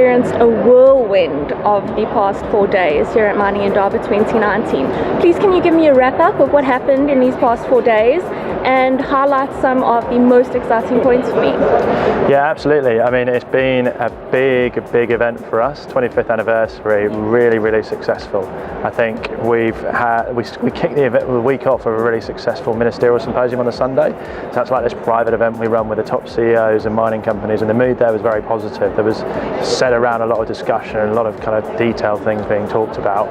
experienced a whirlwind of the past 4 days here at Mining Indaba 2019. Please, can you give me a wrap-up of what happened in these past 4 days and highlight some of the most exciting points for me? Yeah, absolutely. I mean, it's been a big event for us. 25th anniversary, really successful. I think we kicked the week off with a really successful ministerial symposium on the Sunday. So that's like this private event we run with the top CEOs and mining companies, and the mood there was very positive. There was set around a lot of discussion and a lot of kind of detailed things being talked about.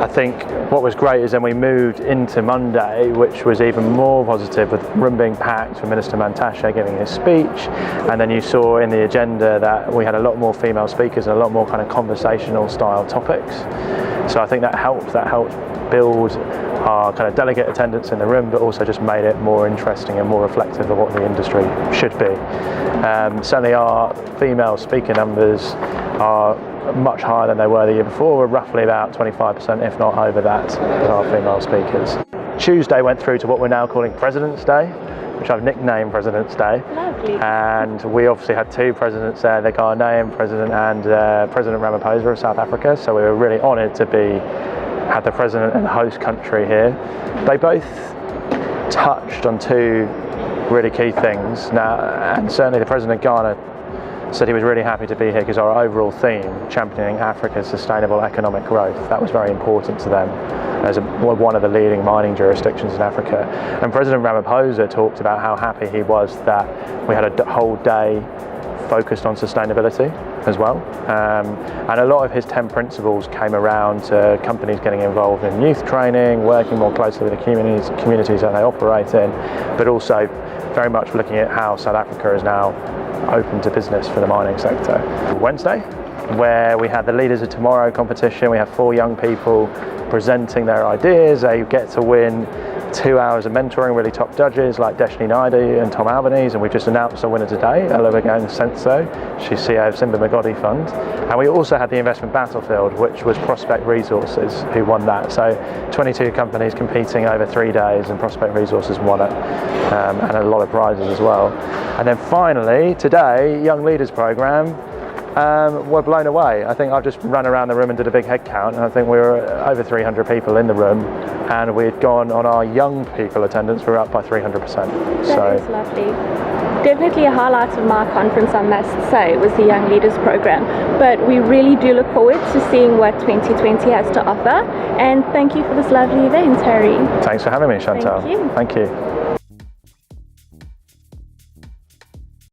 I think what was great is then we moved into Monday, which was even more positive, with the room being packed with Minister Mantashe giving his speech, and then you saw in the agenda that we had a lot more female speakers and a lot more kind of conversational style topics. So I think that helped build our kind of delegate attendance in the room, but also just made it more interesting and more reflective of what the industry should be. Certainly our female speaker numbers are much higher than they were the year before. We're roughly about 25%, if not over that, of our female speakers. Tuesday went through to what we're now calling President's Day, which I've nicknamed President's Day. Lovely. And we obviously had two presidents there, the Ghanaian president and President Ramaphosa of South Africa. So we were really honoured to have the president and the host country here. They both touched on two really key things. Now, and certainly the president of Ghana said he was really happy to be here because our overall theme, championing Africa's sustainable economic growth, that was very important to them as one of the leading mining jurisdictions in Africa. And President Ramaphosa talked about how happy he was that we had a whole day focused on sustainability as well. And a lot of his 10 principles came around to companies getting involved in youth training, working more closely with the communities that they operate in, but also very much looking at how South Africa is now open to business for the mining sector. Wednesday, where we had the Leaders of Tomorrow competition, we have 4 young people presenting their ideas. They get to win 2 hours of mentoring, really top judges like Deshni Naidu and Tom Albanese, and we've just announced a winner today, Oluwagan Senso. She's CEO of Simba Magodi Fund. And we also had the investment battlefield, which was Prospect Resources who won that. So 22 companies competing over 3 days, and Prospect Resources won it, and a lot of prizes as well. And then finally, today, Young Leaders Programme, we're blown away. I think I've just run around the room and did a big head count, and I think we were over 300 people in the room, and we'd gone on our young people attendance, we're up by 300%. That is lovely. Definitely a highlight of my conference, I must say, was the Young Leaders Program. But we really do look forward to seeing what 2020 has to offer. And thank you for this lovely event, Harry. Thanks for having me, Chantal. Thank you. Thank you.